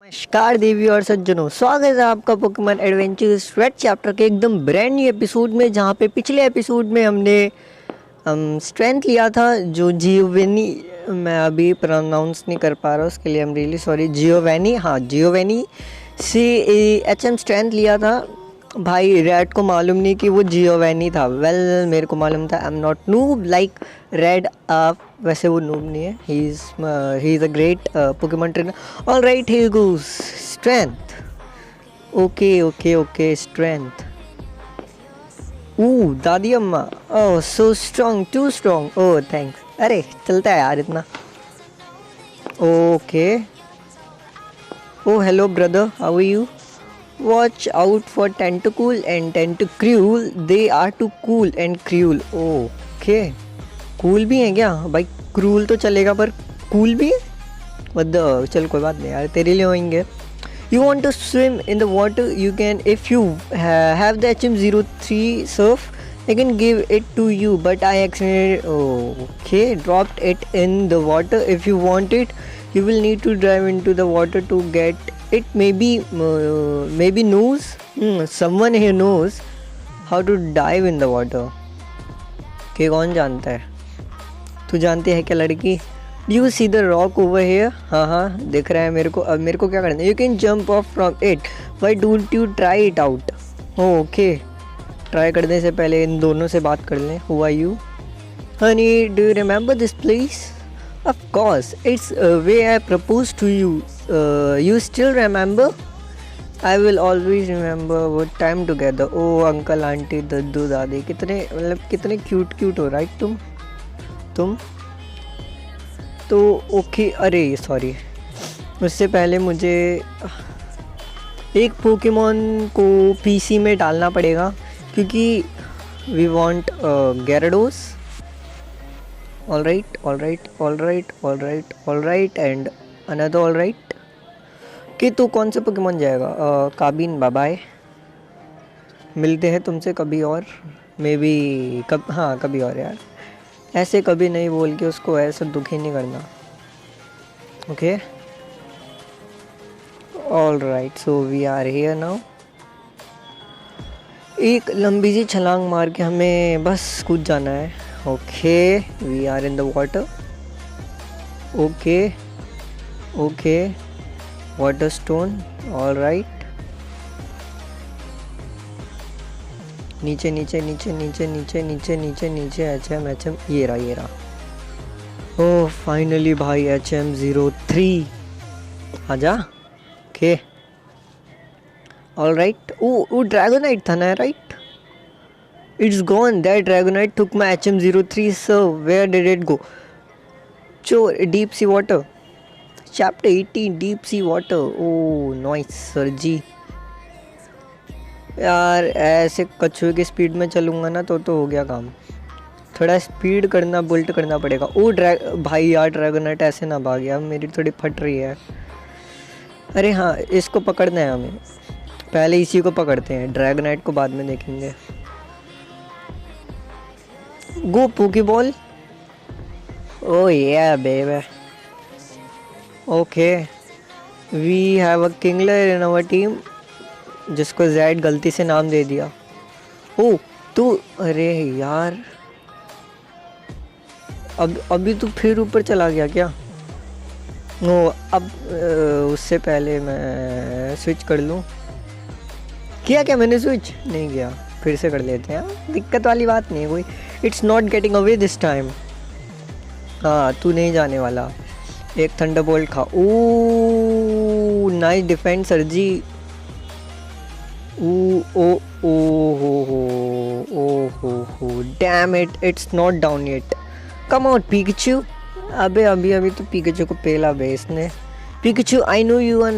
नमस्कार देवी और सज्जनों, स्वागत है आपका पोकेमॉन एडवेंचर्स रेड चैप्टर के एकदम ब्रांड न्यू एपिसोड में। जहाँ पे पिछले एपिसोड में हमने स्ट्रेंथ लिया था जो जियोवेनी, मैं अभी प्रोनाउंस नहीं कर पा रहा, उसके लिए आई एम रियली सॉरी। जियोवेनी, हाँ जियोवेनी से एचएम स्ट्रेंथ लिया था। भाई रेड को मालूम नहीं कि वो जियोवेनी था। मेरे को मालूम था। I am not noob like Red. वैसे वो नूब नहीं है, he is a great Pokemon trainer. All right, here goes strength. Okay okay okay, strength. दादी अम्मा, oh so strong, too strong, oh thanks. अरे चलता है यार इतना। Okay, oh hello brother, how are you? Watch out for Tentacool and Tentacruel. They are too cool and cruel. Okay. Cool भी है क्या भाई? Cruel तो चलेगा पर cool भी है? चल कोई बात नहीं यार, तेरे लिए होंगे। You want to swim in the water? You can if you have the HM03 surf. I can give it to you, but I accidentally dropped it in the water. If you want it, you will need to dive into the water to get it. Maybe knows someone here knows how to dive in the water. कि कौन जानता है? तू जानती है क्या लड़की? You see the rock over here? हाँ दिख रहा है मेरे को। अब मेरे को क्या करना है? You can jump off from it. Why don't you try it out? Okay. Try करने से पहले इन दोनों से बात कर लें। Who are you? Honey, do you remember this place? Of course, it's way I proposed to you. You still remember? I will always remember our time together. Oh uncle aunty दद्दू दादी, कितने मतलब कितने क्यूट हो right तुम तो okay. अरे sorry, उससे पहले मुझे एक पोकेमॉन को पीसी में डालना पड़ेगा क्योंकि we want gyarados. All right and another all right. कि तू कौन से पोकेमॉन जाएगा? काबिन, बाय बाय, मिलते हैं तुमसे कभी और। मे बी कभी और यार, ऐसे कभी नहीं बोल के उसको ऐसा दुखी नहीं करना। Okay all right, so we are here now. एक लंबी सी छलांग मार के हमें बस कूद जाना है। Okay we are in the water. Okay water stone, all right. नीचे HM, ये रहा। ओह फाइनली भाई, HM03 आजा। Okay all right. वो ड्रैगोनाइट था ना, right? It's gone. That Dragonite took my HM03 sir, where did it go? Deep sea water, chapter 18 deep sea water. Oh nice sir ji. यार ऐसे कछुए की स्पीड में चलूँगा ना तो हो गया काम। थोड़ा स्पीड करना, बुल्ट करना पड़ेगा। भाई यार ड्रैगोनाइट ऐसे ना भाग गया, मेरी थोड़ी फट रही है। अरे हाँ, इसको पकड़ना है हमें, पहले इसी को पकड़ते हैं, ड्रैगोनाइट को बाद में देखेंगे। गो Pokeball. Oh yeah baby. Okay we have a Kingler in our team, जिसको जैड गलती से नाम दे दिया। ओह तू, अरे यार अभी तू फिर ऊपर चला गया क्या? अब उससे पहले मैं स्विच कर लूँ। किया क्या मैंने? स्विच नहीं किया, फिर से कर लेते हैं, दिक्कत वाली बात नहीं है कोई। It's not getting away this time. हाँ तू नहीं जाने वाला। एक थंडरबोल्ट खा। Oh nice defence sir ji. Oh damn it, it's not down yet. Come out Pikachu. अभी तो पिकाचू को पेला बे इसने। Pikachu, I know you are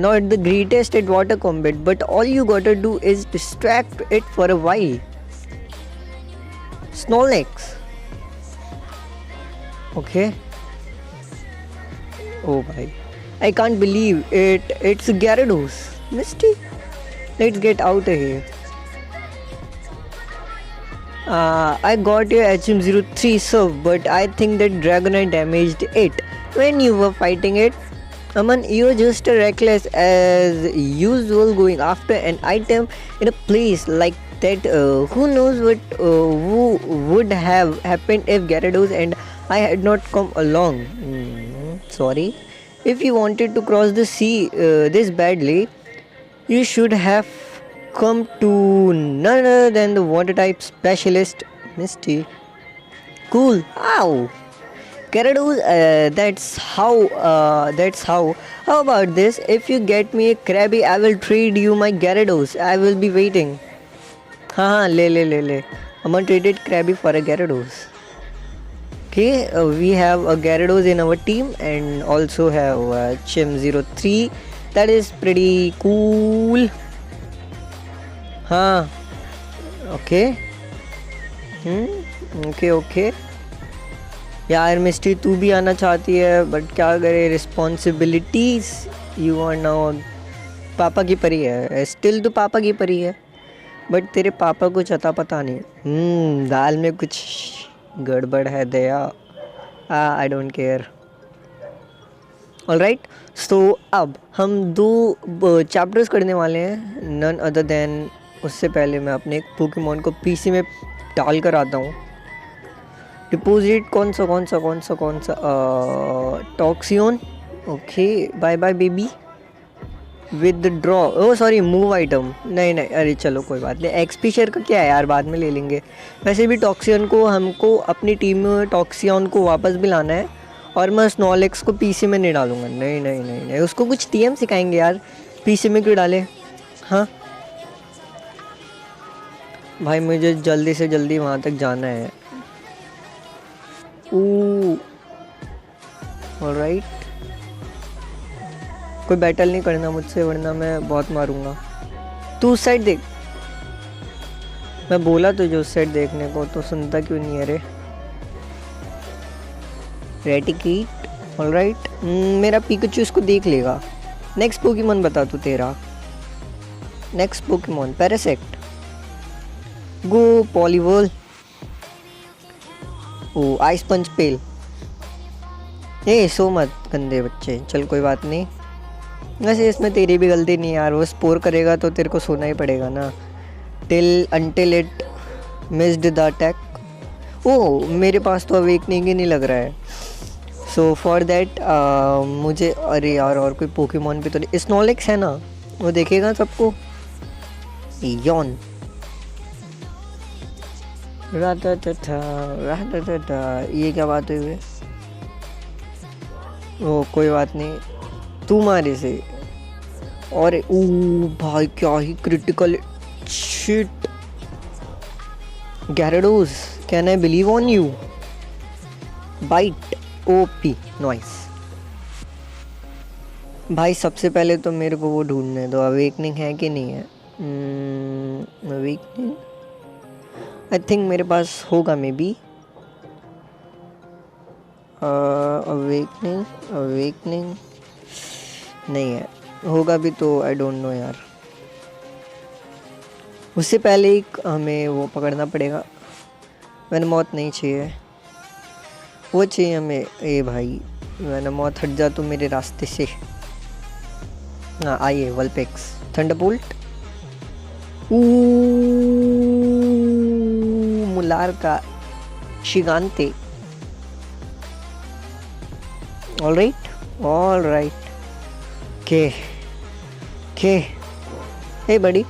not the greatest at water combat, but all you gotta do is distract it for a while. Snorlax. Okay. Oh bhai, I can't believe it. It's Gyarados. Misty. Let's get out of here. I got your HM03 serve, but I think that Dragonite damaged it when you were fighting it. Aman, you're just reckless as usual going after an item in a place like that. Who knows what would have happened if Gyarados and I had not come along? Sorry. If you wanted to cross the sea this badly, you should have come to none other than the water type specialist, Misty. Cool. Ow. Gyarados, that's how. That's how. How about this? If you get me a Krabby, I will trade you my Gyarados. I will be waiting. हाँ ले. I'm gonna traded Krabby for a Gyarados. Okay, we have a Gyarados in our team and also have Chim03. That is pretty cool. हाँ. Okay. Okay. यार मिस्टी तू भी आना चाहती है but क्या करे रिस्पॉन्सिबिलिटीज यू आर नाउ पापा की परी है स्टिल तो पापा की परी है बट तेरे पापा कुछ अता पता नहीं दाल में कुछ गड़बड़ है दया I don't care alright so अब हम दो चैप्टर्स करने वाले हैं नन अदर देन उससे पहले मैं अपने एक पोकेमॉन को पीसी में डाल कर आता हूँ डिपोजिट कौन सा टॉक्सियन okay bye bye baby withdraw oh sorry move item नहीं अरे चलो कोई बात नहीं एक्सपी शेयर का क्या है यार बाद में ले लेंगे वैसे भी टॉक्सियन को हमको अपनी टीम में टॉक्सियन को वापस भी लाना है और मैं स्नॉलेक्स को पीसी में नहीं डालूंगा नहीं उसको कुछ टीएम सिखाएंगे यार पीसी में क्यों डाले हाँ भाई मुझे जल्दी से जल्दी वहाँ तक जाना है ऑलराइट कोई बैटल नहीं करना मुझसे वरना मैं बहुत मारूंगा तू उस साइड देख मैं बोला तुझे उस साइड देखने को तो सुनता क्यों नहीं है रे रेटिकीट ऑलराइट मेरा पिकाचू इसको देख लेगा नेक्स्ट पोकेमॉन बता तू तेरा नेक्स्ट पोकेमॉन पैरासेक्ट गो पॉलीवॉल ओ आइस पंच पेल सो मत गंदे बच्चे चल कोई बात नहीं वैसे इसमें तेरी भी गलती नहीं यार वो स्पोर करेगा तो तेरे को सोना ही पड़ेगा ना until it missed the attack oh मेरे पास तो अवेकनिंग ही नहीं लग रहा है सो फॉर दैट मुझे अरे यार और कोई पोकेमॉन भी तो स्नॉलेक्स है ना वो देखेगा सबको यॉन ये क्या बात हुई ओ कोई बात नहीं तू मारे से और ओ भाई क्या ही critical shit Gyarados can I believe on you bite OP noise भाई सबसे पहले तो मेरे को वो ढूंढने दो अवेकनिंग है कि नहीं है अवेकनिंग आई थिंक मेरे पास होगा मे बी अवेकनिंग नहीं है होगा भी तो आई डोंट नो यार उससे पहले ही हमें वो पकड़ना पड़ेगा मैंने मौत नहीं चाहिए वो चाहिए हमें ए भाई मैंने मौत हट जा तो मेरे रास्ते से हाँ आइए वल्पेक्स थंडरबोल्ट मुलार का शिगांते ऑल राइट के हे बड़ी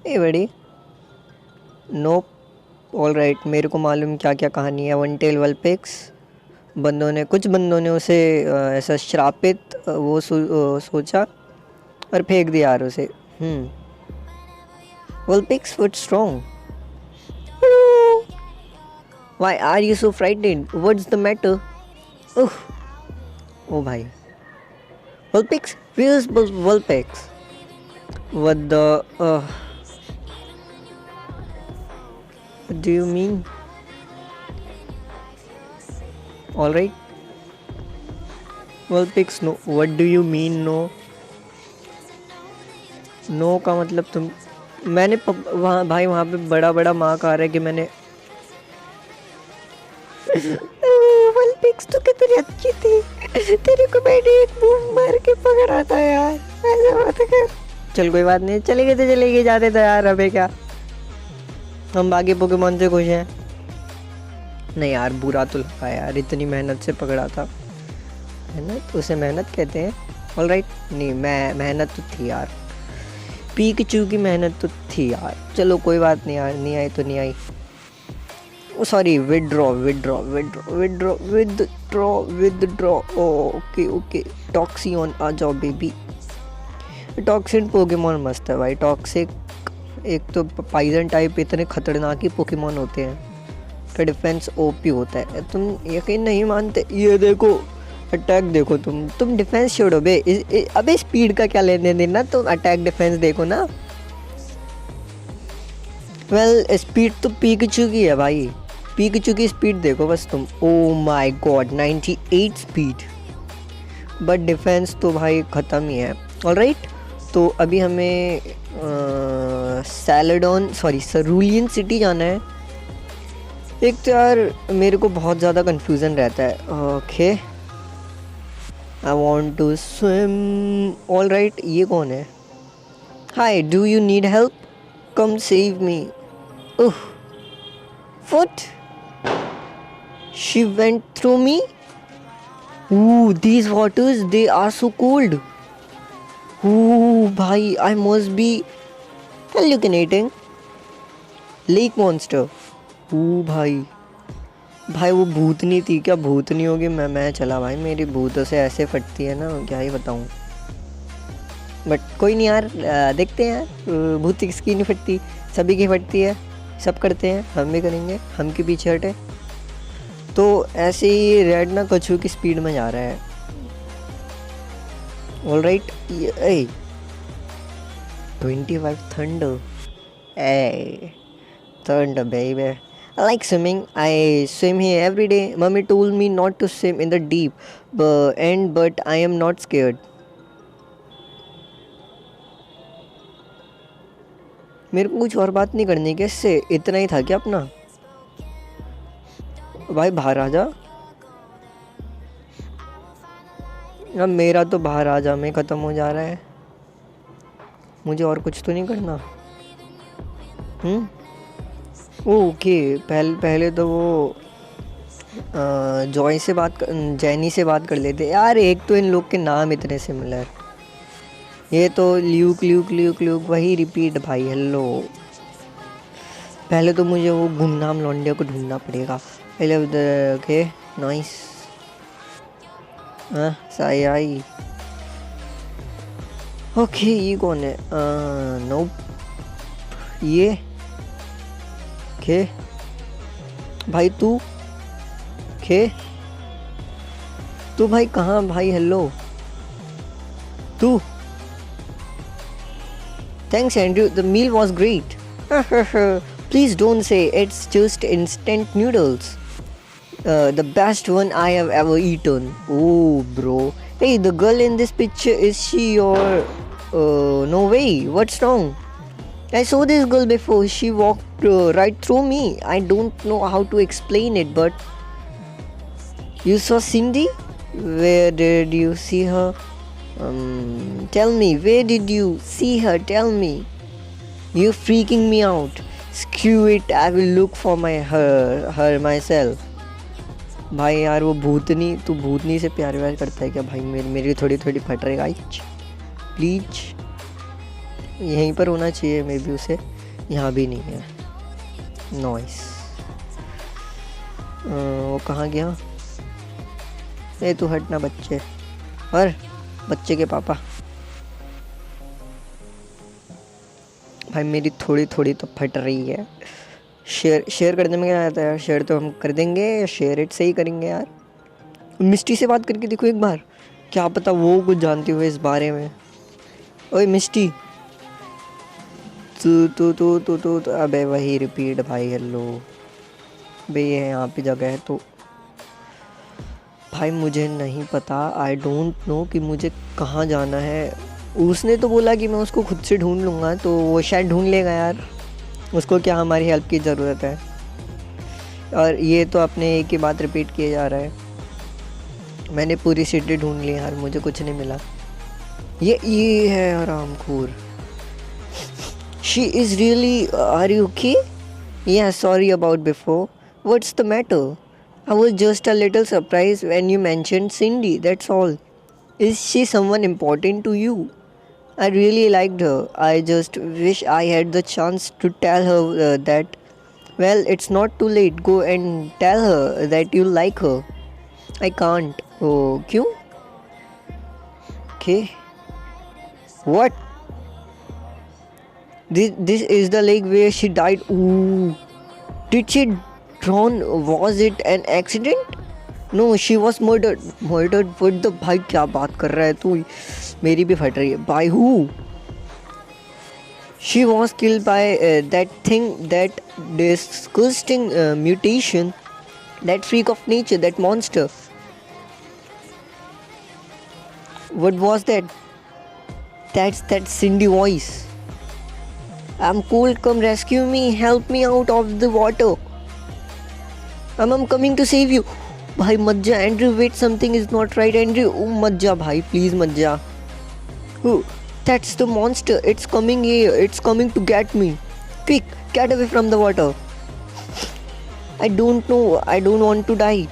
हे बड़ी नोप ऑल राइट मेरे को मालूम क्या क्या कहानी है वन टेल वल्पेक्स कुछ बंदों ने उसे ऐसा श्रापित वो सोचा और फेंक दिया यार उसे Vulpix foot strong. Why are you so frightened? What's the matter? Oh bhai. Vulpix? Where's Vulpix? What the what do you mean? Alright. Vulpix no. What do you mean no? No का मतलब तुम मैंने वहाँ भाई वहाँ पे बड़ा बड़ा मार्क आ रहा है कि मैंने वल्पिक्स तो कितने अच्छी थी, तेरे को मैंने एक मूव मार के पकड़ा था यार, ऐसा मत कर। चल कोई बात नहीं, चले गए तो चले गए, जाते तो यार हमें क्या, हम बाकी पोकेमॉन से खुश हैं। नहीं यार बुरा तो लगा यार, इतनी मेहनत से पकड़ा था, मेहनत उसे मेहनत कहते हैं। ऑलराइट, नहीं मैं मेहनत तो थी यार, पीकाचू की मेहनत तो थी यार। चलो कोई बात नहीं यार, नहीं आई तो नहीं आई। Sorry, withdraw withdraw withdraw withdraw withdraw withdraw. Okay okay, टॉक्सियन आ जाओ बेबी। टॉक्सिन पोकेमॉन मस्त है भाई, टॉक्सिक एक तो पाइजन टाइप इतने खतरनाक ही पोकेमॉन होते हैं, का डिफेंस ओपी होता है। तुम यकीन नहीं मानते, ये देखो अटैक देखो, तुम डिफेंस छोड़ो बे, अबे स्पीड का क्या लेने देना, तुम अटैक डिफेंस देखो ना। वेल स्पीड तो पीकाचू की है भाई, पीकाचू की स्पीड देखो बस तुम। Oh my God 98 speed, but defence तो भाई ख़त्म ही है। ऑलराइट, तो अभी हमें सरूलियन सिटी जाना है। एक तो यार मेरे को बहुत ज़्यादा कन्फ्यूज़न रहता है। Okay, I want to swim. Alright, ये कौन है? Hi, do you need help? Come save me. Oh, what? She went through me? Ooh, these waters, they are so cold. Ooh, भाई, I must be hallucinating. Lake monster. Ooh, भाई वो भूतनी थी क्या? भूतनी होगी, मैं चला भाई, मेरी भूतों से ऐसे फटती है ना, क्या ही बताऊँ। बट कोई नहीं यार, देखते हैं यार, भूत किसकी नहीं फटती, सभी की फटती है, सब करते हैं, हम भी करेंगे, हम के पीछे हटे। तो ऐसे ही रेड ना कछू की स्पीड में जा रहा है। Alright, 25 thunder, thunder baby. I like swimming. I swim here every day. Mummy told me not to swim in the deep end, but I am not scared. मेरे को कुछ और बात नहीं करनी क्या इससे? इतना ही था क्या अपना? भाई बाहर आ जा, अब मेरा तो बाहर आ जा में ख़त्म हो जा रहा है। मुझे और कुछ तो नहीं करना। ओके, पहले तो वो जैनी से बात कर लेते यार। एक तो इन लोग के नाम इतने सिमिलर, ये तो ल्यूक ल्यूक ल्यूक ल्यूक वही रिपीट भाई। हेलो, पहले तो मुझे वो गुमनाम लौंडे को ढूंढना पड़ेगा पहले उधर। ओके नाइस, हाँ सही आई। ओके, ये कौन है? नोप, ये ओके भाई, तू भाई कहाँ भाई? हेलो तू। Thanks Andrew, the meal was great. Please don't say it's just instant noodles. The best one I have ever eaten. Oh, bro. Hey, the girl in this picture, is she your... no way. What's wrong? I saw this girl before. She walked right through me. I don't know how to explain it, but... You saw Cindy? Where did you see her? Tell me, where did you see her? Tell me. You're freaking me out. Screw it, I will look for her myself. भाई यार वो भूतनी, तू भूतनी से प्यार व्यार करता है क्या भाई? मेरी थोड़ी फट रही गाइस, प्लीज। यहीं पर होना चाहिए मे बी उसे, यहाँ भी नहीं है। नॉइस, वो कहाँ गया? ए तू हटना बच्चे, और बच्चे के पापा। भाई मेरी थोड़ी तो फट रही है। शेयर करने में क्या आता है यार? शेयर तो हम कर देंगे, शेयर इट से ही करेंगे यार। मिस्टी से बात करके देखो एक बार, क्या पता वो कुछ जानती हो इस बारे में। ओए मिस्टी, तू अबे वही रिपीट भाई। हेलो भाई, ये यहाँ पे जगह है तो भाई मुझे नहीं पता, आई डोंट नो कि मुझे कहाँ जाना है। उसने तो बोला कि मैं उसको खुद से ढूंढ लूँगा, तो वो शायद ढूंढ लेगा यार, उसको क्या हमारी हेल्प की ज़रूरत है। और ये तो अपने एक ही बात रिपीट किए जा रहा है। मैंने पूरी सिटी ढूंढ ली यार, मुझे कुछ नहीं मिला। ये है आरामखोर। She is really, are you okay? Yeah, sorry about before. What's the matter? I was just a little surprised when you mentioned Cindy, that's all. Is she someone important to you? I really liked her. I just wish I had the chance to tell her that. Well, it's not too late. Go and tell her that you like her. I can't. Oh, क्यों? Okay. What? This is the lake where she died. Ooh. Did she drown? Was it an accident? No, she was murdered. Murdered? What the भाई क्या बात कर रहा है तू? मेरी भी फट रही है. By who? She was killed by that thing, that disgusting mutation, that freak of nature, that monster. What was that? That's that Cindy voice. I'm cold, come rescue me, help me out of the water. I'm coming to save you. भाई मत जा Andrew, wait, something is not right Andrew. मत जा भाई, please मत जा। That's the monster. It's coming here. It's coming to get me. Quick, get away from the water. I don't know. I don't want to die.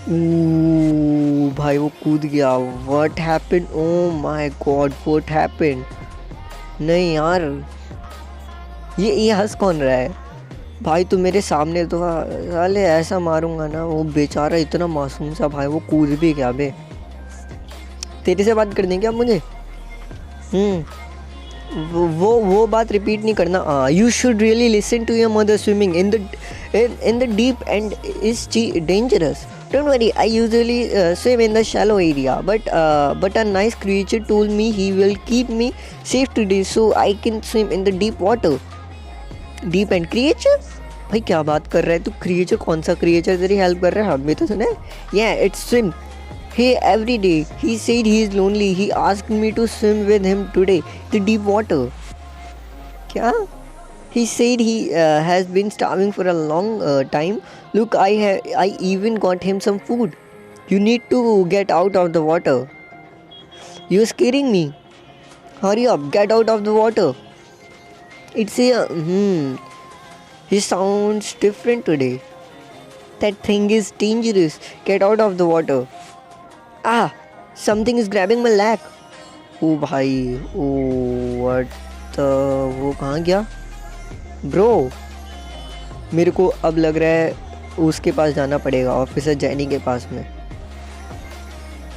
Ooh, भाई वो कूद गया। What happened? Oh my God, what happened? नहीं यार, ये हंस कौन रहा है? भाई तू मेरे सामने तो साले ऐसा मारूंगा ना, वो बेचारा इतना मासूम सा भाई वो कूद भी गया बे। तेरे से बात कर दें क्या मुझे? वो बात रिपीट नहीं करना। You should really listen to your mother swimming in the deep end is dangerous. Don't worry, I usually swim in the shallow area, but a nice creature told me he will keep me safe today, so I can swim in the deep water. Deep and creature? भाई क्या बात कर रहा है तू? Creature कौन सा creature तेरी हेल्प कर रहा है? हमें तो सुना है। Yeah, it's swim. Hey, every day. He said he is lonely. He asked me to swim with him today. The deep water. क्या? He said he has been starving for a long time. Look, I even got him some food. You need to get out of the water. You're scaring me. Hurry up, get out of the water. It's a He sounds different today. That thing is dangerous. Get out of the water. Something is grabbing my leg. Oh भाई, what the, वो कहाँ गया? Bro, मेरे को अब लग रहा है उसके पास जाना पड़ेगा, ऑफिसर जैनी के पास में।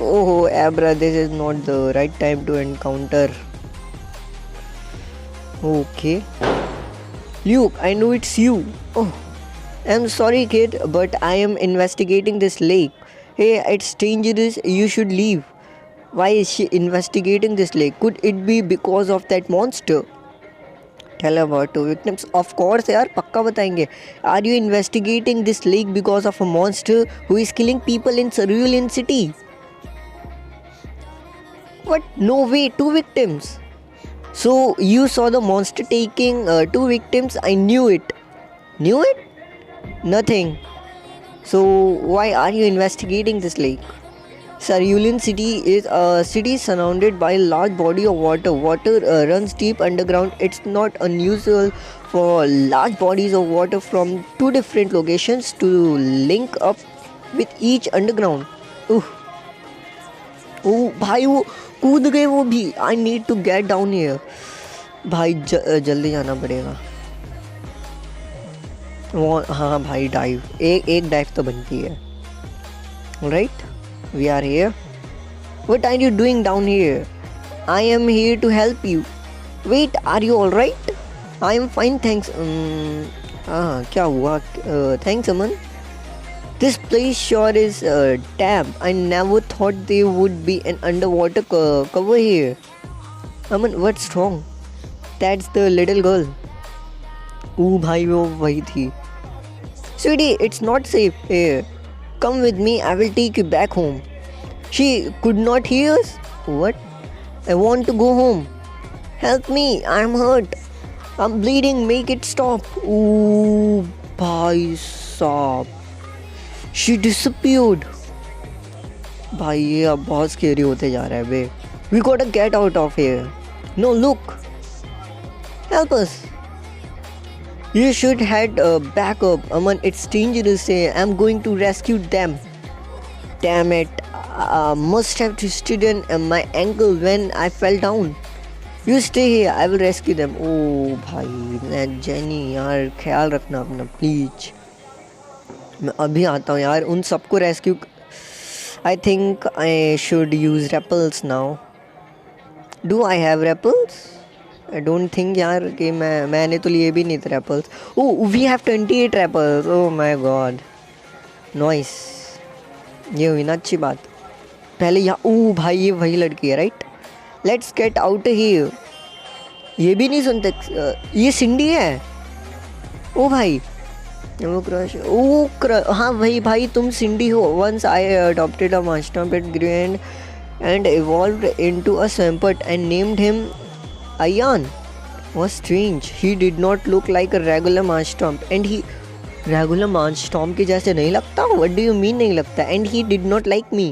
ओहो Abra, this is not the right time to encounter. Okay Luke, I know it's you. Oh, I'm sorry kid, but I am investigating this lake. Hey, it's dangerous, you should leave. Why is she investigating this lake? Could it be because of that monster? Tell about two victims. Of course यार, पक्का बताएंगे। Are you investigating this lake because of a monster who is killing people in Cerulean City? What? No way, 2 victims. So you saw the monster taking 2 victims? I knew it. Knew it? Nothing. So why are you investigating this lake? Cerulean City is a city surrounded by a large body of water. Water runs deep underground. It's not unusual for large bodies of water from 2 different locations to link up with each underground. भाई वो कूद गए वो भी। I need to get down here. भाई जल्दी जाना पड़ेगा। हाँ भाई, डाइव, एक डाइव तो बनती है। Right, we are here. What are you doing down here? I am here to help you. Wait, are you all right? I am fine thanks. क्या हुआ? Thanks Aman. This place sure is damn. I never thought there would be an underwater cover here. Aman, what's wrong? That's the little girl. भाई वो वही थी। Sweetie, it's not safe here. Come with me, I will take you back home. She could not hear us? What? I want to go home. Help me, I'm hurt. I'm bleeding, make it stop. भाई साहब, she disappeared. भाई ये अब बहुत scary होते जा रहा है बे. We gotta get out of here. No, look, help us. You should head back up. Aman, it's dangerous. I'm going to rescue them. Damn it. Must have twisted my ankle when I fell down. You stay here. I will rescue them. Oh भाई jenny यार ख्याल रखना अपना please. मैं अभी आता हूँ यार उन सबको rescue. I think I should use rappels now. Do I have rappels? I don't think यार कि मैंने तो लिए भी नहीं थे rappels. Oh, we have 28 rappels. Oh my god. Nice. ये हुई ना अच्छी बात. पहले यहाँ ओह भाई ये वही लड़की है right. Let's get out here. ये भी नहीं सुनते. ये सिंडी है. ओ भाई वो क्रश. ओ हाँ वही भाई तुम सिंडी हो. वंस आई अडॉप्टेड अ मास्टर्ब at grand and evolved into a swampert and named him Ayan. Was strange. He did not look like a regular Marshtomp and he regular Marshtomp के जैसे नहीं लगता. What do you mean नहीं लगता? And he did not like me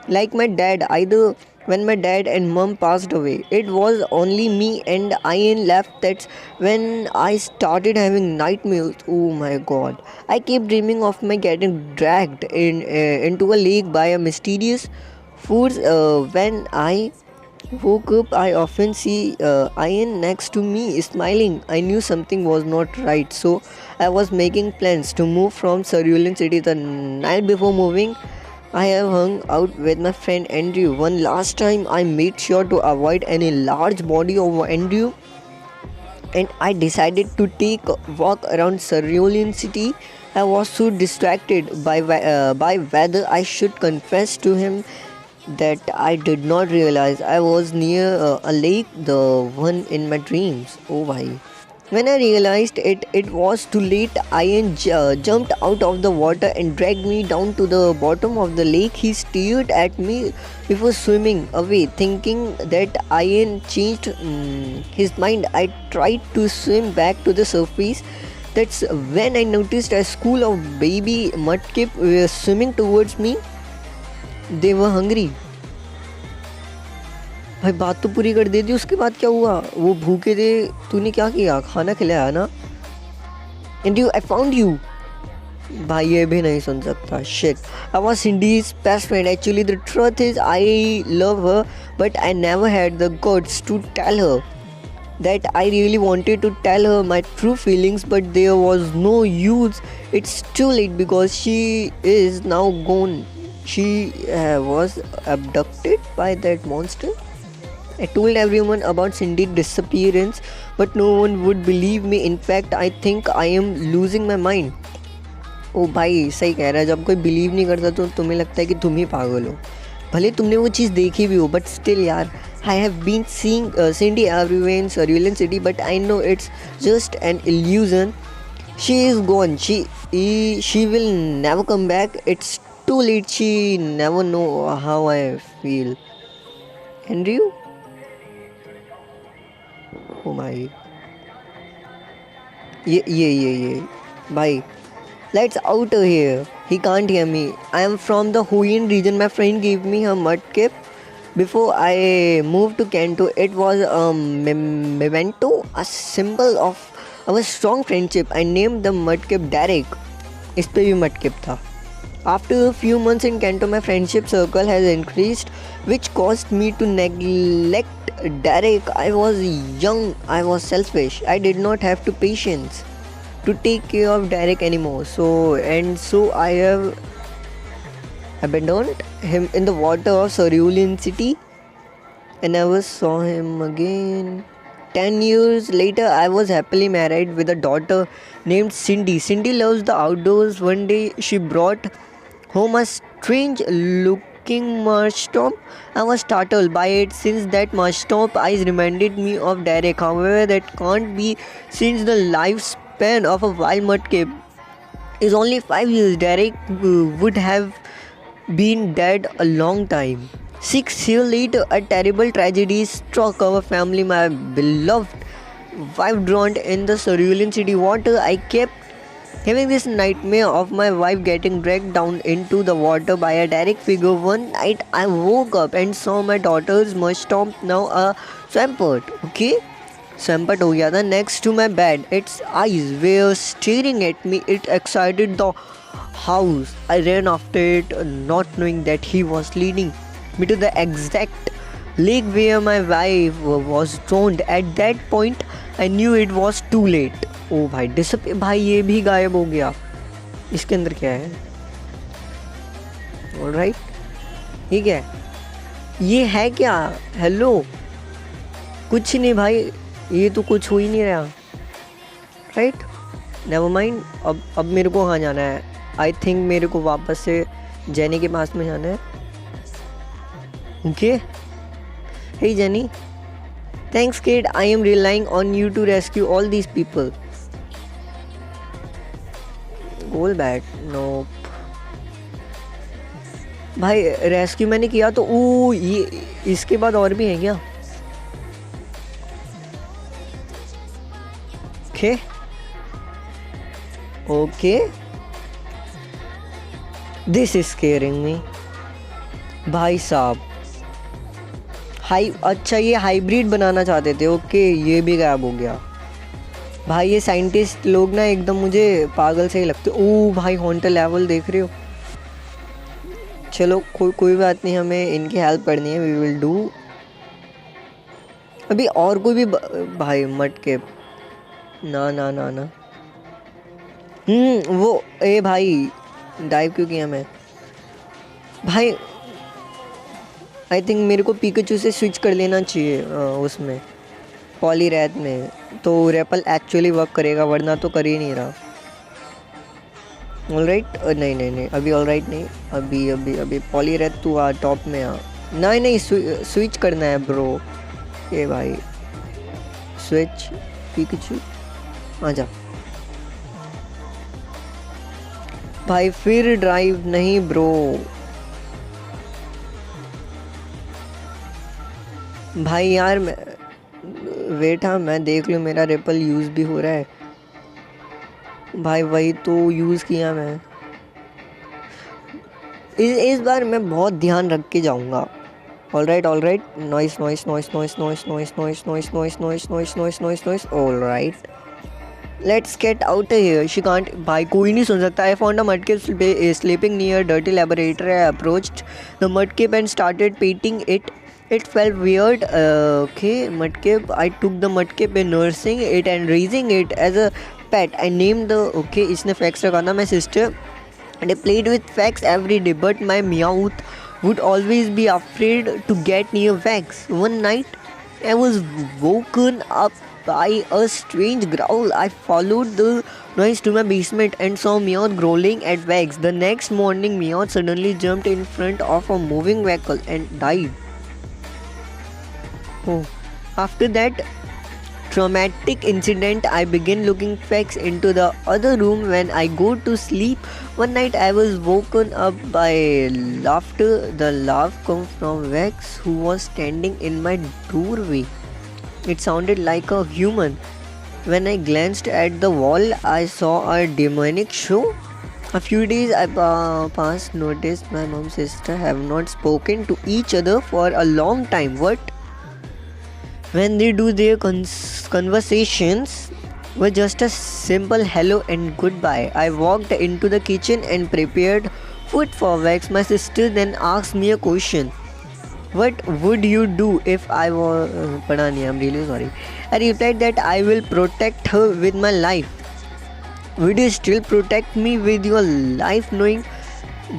like my dad either. When my dad and mom passed away, it was only me and Ian left. That's when I started having nightmares. Oh my god. I kept dreaming of my getting dragged into a lake by a mysterious force. When I woke up, I often see Ian next to me smiling. I knew something was not right, so I was making plans to move from Cerulean City. The night before moving, I have hung out with my friend Andrew. One last time, I made sure to avoid any large body of Andrew, and I decided to take a walk around Cerulean City. I was so distracted by weather. I should confess to him that I did not realize I was near a lake, the one in my dreams. Oh bhai. When I realized it, it was too late. Ian jumped out of the water and dragged me down to the bottom of the lake. He stared at me before swimming away, thinking that Ian changed his mind. I tried to swim back to the surface. That's when I noticed a school of baby mudkip were swimming towards me. They were hungry. भाई बात तो पूरी कर दे दी. उसके बाद क्या हुआ? वो भूखे थे. तूने क्या किया? खाना खिलाया ना. And you I found you. भाई ये भी नहीं सुन सकता. Shit. I was Cindy's best friend. Actually the truth is I love her, but I never had the guts to tell her that. I really wanted to tell her my true feelings, but there was no use. It's too late because she is now gone. She was abducted by that monster. I told everyone about Cindy's disappearance, but no one would believe me. In fact, I think I am losing my mind. ओ भाई सही कह रहा है. जब कोई believe नहीं करता तो तुम्हें लगता है कि तुम ही पागल हो. भले तुमने वो चीज़ देखी भी हो, बट स्टिल यार. I have been seeing Cindy everywhere in Cerulean City, but I know it's just an illusion. She is gone. She will never come back. It's too late. She never know how I feel. Andrew? Oh my. ये भाई. Let's out of here. He can't hear me. I am from the Huyin region. My friend gave me a mudkip before I moved to Kanto. It was a memento, a symbol of our strong friendship. I named the mudkip Derek. इस पे भी mudkip था. After a few months in Kanto, my friendship circle has increased, which caused me to neglect Derek. I was young, I was selfish. I did not have the patience to take care of Derek anymore. So I have abandoned him in the water of Cerulean City. I never saw him again. 10 years later, I was happily married with a daughter named Cindy. Cindy loves the outdoors. One day, she brought home a strange looking Marshtomp. I was startled by it. Since that Marshtomp eyes reminded me of Derek. However, that can't be, since the lifespan of a wild mudkip is only 5 years. Derek would have been dead a long time. 6 years later, a terrible tragedy struck our family. My beloved wife drowned in the Cerulean City water. I kept Having this nightmare of my wife getting dragged down into the water by a derrick figure, one night I woke up and saw my daughter's mushroom, now a swampert. Okay, swampert हो गया था next to my bed. Its eyes were staring at me. It excited the house. I ran after it, not knowing that he was leading me to the exact lake where my wife was drowned. At that point, I knew it was too late. ओ भाई disappear, भाई ये भी गायब हो गया। इसके अंदर क्या है? ऑलराइट, ठीक है, ये है क्या? हेलो, कुछ नहीं भाई, ये तो कुछ हो ही नहीं रहा। Right, never mind. अब मेरे को कहाँ जाना है? आई थिंक मेरे को वापस से जेनी के पास में जाना है। Okay, hey Jenny, thanks kid, I am relying on you to rescue all these people. गोल बैट, नो भाई, रेस्क्यू मैंने किया तो ओ ये इसके बाद और भी है क्या? Okay okay, this is scaring me भाई साहब। अच्छा, ये हाइब्रिड बनाना चाहते थे। ओके, ये भी गायब हो गया भाई। ये साइंटिस्ट लोग ना एकदम मुझे पागल से ही लगते। ओ भाई, हॉन्टेड लेवल देख रहे हो? चलो कोई बात नहीं, हमें इनकी हेल्प करनी है, वी विल डू। अभी और कोई भी भाई मटके, ना ना ना ना, वो ए भाई डाइव क्यों किया मैं भाई? आई थिंक मेरे को पिकाचू से स्विच कर लेना चाहिए उसमें पॉलीरैथ में, तो रेपल एक्चुअली वर्क करेगा, वरना तो कर ही नहीं रहा। ऑलराइट, नहीं नहीं नहीं, अभी ऑलराइट नहीं, अभी अभी अभी पॉलीरैथ तू आ टॉप में आ। नहीं नहीं, स्विच करना है ब्रो। ये भाई स्विच पिकाचू, आजा भाई। फिर ड्राइव नहीं ब्रो भाई यार, वेट, हाँ मैं देख लूँ, मेरा रिपल यूज़ भी हो रहा है भाई। वही तो यूज़ किया मैं। इस बार मैं बहुत ध्यान रख के जाऊँगा। Alright alright, noise noise noise noise noise noise noise noise noise noise noise noise noise noise. Alright, let's get out here. She can't, भाई कोई नहीं सुन सकता। I found a Mudkip sleeping near dirty laboratory. I approached the Mudkip and started petting it. It felt weird. Okay, mudkip. I took the mudkip and nursing it and raising it as a pet. I named the, okay, इसने Fax रखा था, my sister, and I played with Fax every day. But my Meowth would always be afraid to get near Fax. One night, I was woken up by a strange growl. I followed the noise to my basement and saw Meowth growling at Fax. The next morning, Meowth suddenly jumped in front of a moving vehicle and died. Oh. After that traumatic incident, I began looking facts into the other room when I go to sleep. One night I was woken up by laughter. The laugh came from Vex, who was standing in my doorway. It sounded like a human. When I glanced at the wall, I saw a demonic show. A few days I past noticed my mom and sister have not spoken to each other for a long time. What? When they do, their conversations were just a simple hello and goodbye. I walked into the kitchen and prepared food for Vex. My sister then asked me a question. What would you do if I were... Padani, I'm really sorry. I replied that I will protect her with my life. Would you still protect me with your life knowing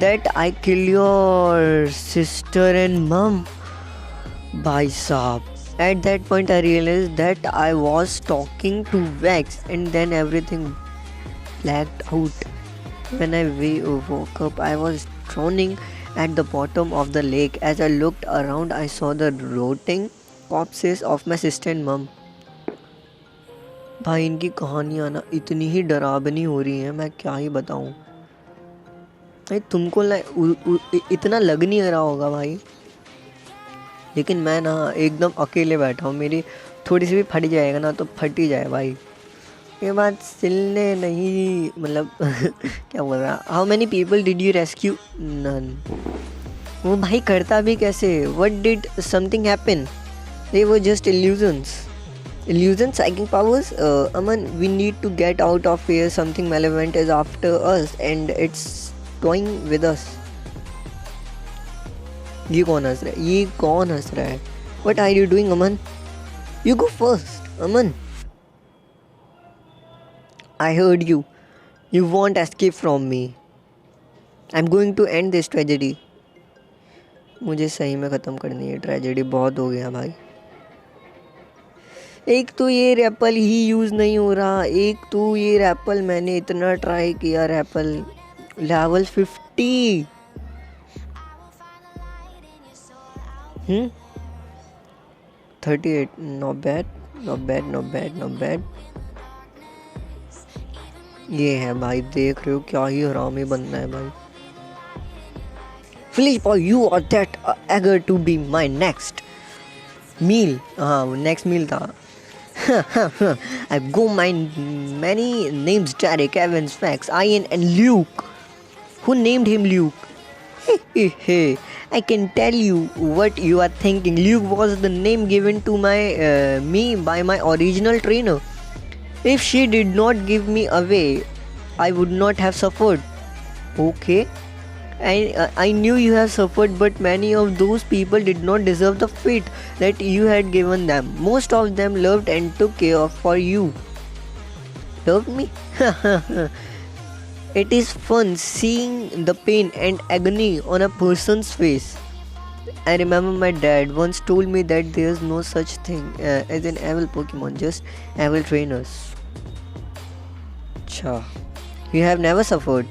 that I kill your sister and mom? Bhai Saab. At that point, I realized that I was talking to Vex, and then everything blacked out. When I woke up, I was drowning at the bottom of the lake. As I looked around, I saw the rotting corpses of my sister and mom. भाई इनकी कहानियाँ ना इतनी ही डरावनी हो रही हैं, मैं क्या ही बताऊँ भाई तुमको। इतना लग नहीं रहा होगा भाई, लेकिन मैं ना एकदम अकेले बैठा हूँ। मेरी थोड़ी सी भी फट जाएगा ना तो फट ही जाए भाई, ये बात सिल ने नहीं मतलब क्या बोल रहा, how many people did you rescue, none. वो भाई करता भी कैसे, what did something happen, they were just illusions, psychic powers. Aman, we need to get out of here, something malevolent is after us and it's toying with us. ये कौन हंस रहा है, what are you doing, Aman? You go first, Aman. I heard you won't escape from me. I'm going to end this tragedy. मुझे सही में ख़त्म करनी है ट्रेजेडी, बहुत हो गया भाई। एक तो ये रैपल ही यूज़ नहीं हो रहा, एक तो ये रैपल मैंने इतना ट्राई किया, रैपल लेवल 50। 38, not bad। ये है भाई, देख रहे हो क्या ही हरामी बनना है भाई। Philippa, you are that eager to be my next meal. हाँ, next meal था। I've got my many names: Derek, Evans, Max, Ian, and Luke. Who named him Luke? Hey, I can tell you what you are thinking. Luke was the name given to me by my original trainer. If she did not give me away, I would not have suffered. Okay. I knew you have suffered, but many of those people did not deserve the fate that you had given them. Most of them loved and took care for you. Loved me? It is fun seeing the pain and agony on a person's face. I remember my dad once told me that there's no such thing as an evil Pokemon, just evil trainers. Cha, you have never suffered.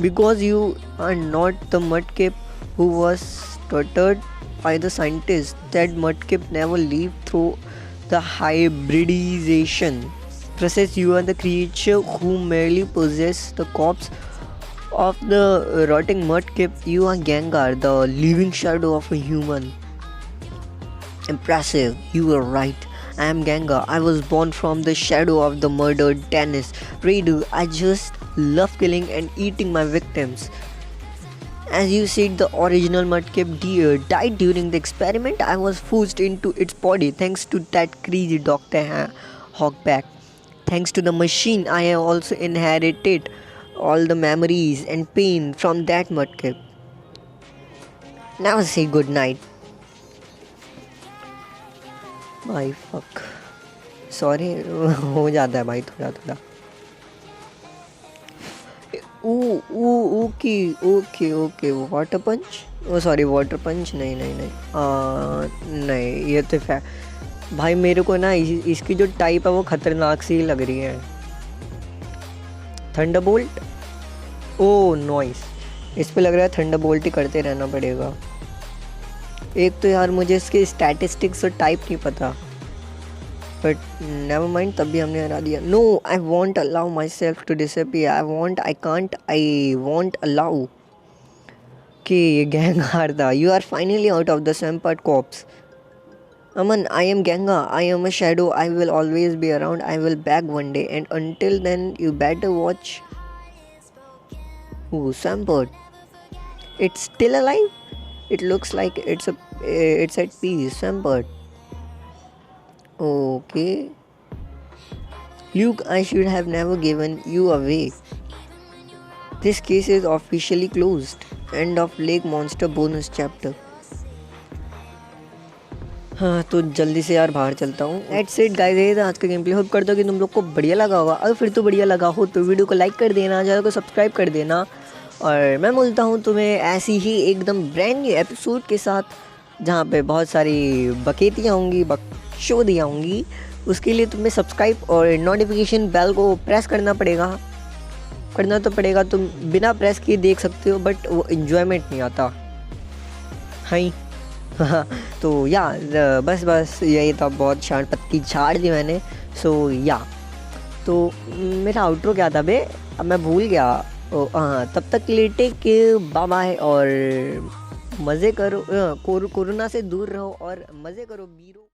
Because you are not the Mudkip who was tortured by the scientists. That Mudkip never lived through the hybridization process. You are the creature who merely possesses the corpse of the rotting Mudkip. You are Gengar, the living shadow of a human. Impressive, you were right. I am Gengar. I was born from the shadow of the murdered Dennis Raider. I just love killing and eating my victims. As you said, the original Mudkip deer died during the experiment. I was forced into its body thanks to that crazy Dr. Hogback. Thanks to the machine, I have also inherited all the memories and pain from that Mudkip. Now say good night. भाई fuck, sorry हो जाता है भाई थोड़ा। Okay water पंच, ओ sorry water पंच नहीं ये तो भाई मेरे को ना इसकी जो टाइप है वो खतरनाक सी लग रही है। थंडरबोल्ट, ओ नॉइस, इस पे लग रहा है थंडरबोल्ट ही करते रहना पड़ेगा। एक तो यार मुझे इसके स्टैटिस्टिक्स और टाइप नहीं पता, बट नेवर माइंड, तब भी हमने हरा दिया। No, I won't allow myself to disappear, I won't allow कि ये गैंगार था। You are finally out of the सैम्पर्ट कॉप्स। Aman, I am Gengar. I am a shadow. I will always be around. I will back one day, and until then, you better watch. Ooh, Swampert. It's still alive. It looks like it's at peace. Swampert. Okay. Luke, I should have never given you away. This case is officially closed. End of Lake Monster bonus chapter. हाँ तो जल्दी से यार बाहर चलता हूँ। एट्स it guys, ये था आज का गेम प्ले। होप करता हूँ कि तुम लोग को बढ़िया लगा होगा। अगर फिर तो बढ़िया लगा हो तो वीडियो को लाइक कर देना, चैनल को सब्सक्राइब कर देना, और मैं बोलता हूँ तुम्हें ऐसी ही एकदम ब्रांड न्यू एपिसोड के साथ जहाँ पे बहुत सारी बकेतियाँ होंगी, बकचोदियाँ होंगी। उसके लिए तुम्हें सब्सक्राइब और नोटिफिकेशन बेल को प्रेस करना तो पड़ेगा। तुम बिना प्रेस किए देख सकते हो, बट वो इन्जॉयमेंट नहीं आता है। तो या बस यही था, बहुत शांत पत्ती झाड़ दी मैंने। सो या तो मेरा आउटरो क्या था बे, अब मैं भूल गया। हाँ, तब तक के लिए टेक केयर, बाय बाय, और मज़े करो, कोरोना से दूर रहो और मज़े करो बीरो।